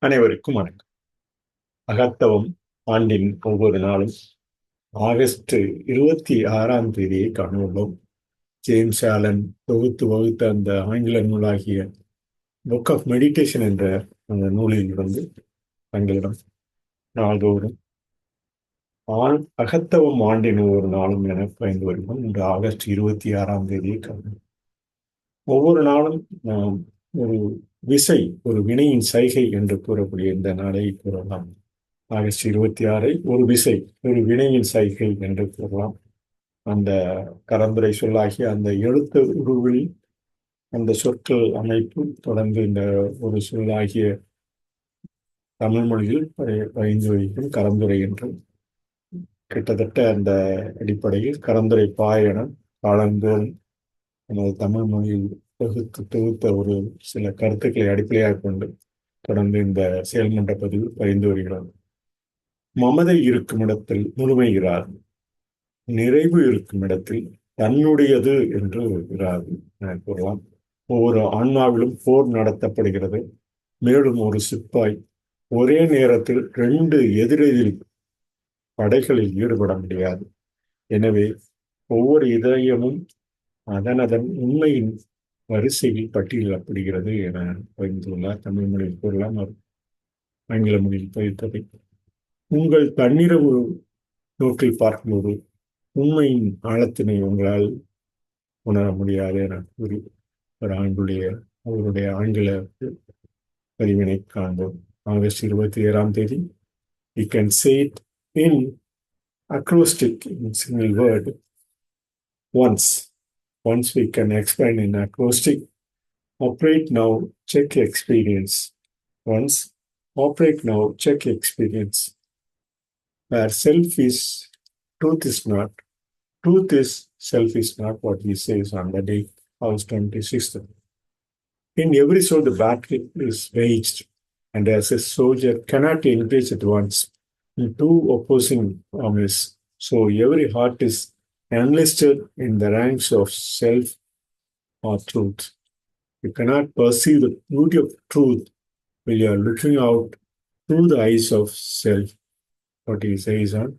அனைவருக்கும் வணக்கம். அகத்தவம் ஆண்டின் ஒவ்வொரு நாளும் ஆகஸ்ட் 26ஆம் தேதியை காணுள்ளோம். ஜேம்ஸ் ஆலன் தொகுத்து வகுத்த அந்த ஆங்கில நூலாகிய புக் ஆஃப் மெடிடேஷன் என்ற அந்த நூலில் இருந்து தங்களிடம் நாள்தோறும் அகத்தவம் ஆண்டின் ஒவ்வொரு நாளும் என பயந்து வருகிறோம். இன்று ஆகஸ்ட் 26ஆம் தேதியை காணும். ஒவ்வொரு நாளும் நாம் ஒரு விசை, ஒரு வினையின் சைகை என்று கூறக்கூடிய இந்த நாளை கூறலாம். ஆகஸ்ட் 26 ஒரு விசை, ஒரு வினையின் சைகை என்று கூறலாம். அந்த கலந்துரை சொல்லாகிய அந்த எழுத்து உருவில் அந்த சொற்கள் அமைப்பு தொடர்ந்து இந்த ஒரு சொல்லாகிய தமிழ் மொழியில் பயந்து வைக்கும் கலந்துரை என்று கிட்டத்தட்ட அந்த அடிப்படையில் கலந்துரை பாயன காலந்தோறும் நமது தமிழ் மொழியில் தொகுத்த ஒரு சில கருத்துக்களை அடிப்படையாக கொண்டு தொடர்ந்து இந்த செயல்மன்ற பதிவு பரிந்து வருகிறது. மமதை இருக்கும் இடத்தில் முழுமை இராது, நிறைவு இருக்கும் இடத்தில் தன்னுடையது என்று இராது என கூறலாம். ஒவ்வொரு ஆன்மாவிலும் போர் நடத்தப்படுகிறது. மேலும் ஒரு சிப்பாய் ஒரே நேரத்தில் 2 எதிரெதிர் படைகளில் ஈடுபட முடியாது. எனவே ஒவ்வொரு இதயமும் அதனதன் உண்மையின் வரிசையில் பட்டியலிடப்படுகிறது என பகிர்ந்துள்ளார். தமிழ் மொழியில் கூறலாம், ஆங்கில மொழியில் பதித்ததை. உங்கள் தன்னிரவு நோக்கில் பார்க்கும்போது உண்மையின் ஆழத்தினை உங்களால் உணர முடியாது என கூறி ஒரு அவருடைய ஆங்கில பதிவினை காண்போம். ஆகஸ்ட் 27ஆம் தேதி. You can say it in acrostic, in single word, once. Once we can explain in acrostic. Operate now, check experience. Once, operate now, check experience. Where self is, truth is not. Truth is, self is not, what he says on the day, August 26th. In every soul, the battle is waged, and as a soldier cannot engage at once in 2 opposing armies, so every heart is enlisted in the ranks of self or truth. You cannot perceive the beauty of truth while you are looking out through the eyes of self, what he says on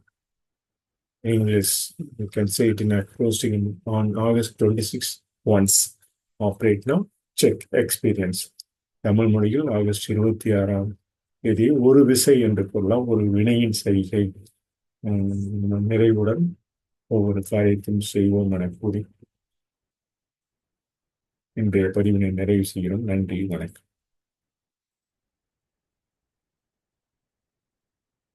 English. You can say it in acrostic on August 26th. Once, operate now, check experience. Tamil மொழியில் August 26ஆம் தேதி ஒரு விசை என்று கூறலாம், ஒரு வினையின் செய்கை. நிறைவுடன் ஒவ்வொரு காரியத்தையும் செய்வோம் என கூறி இன்றைய பதிவினை நிறைவு செய்கிறோம். நன்றி, வணக்கம்.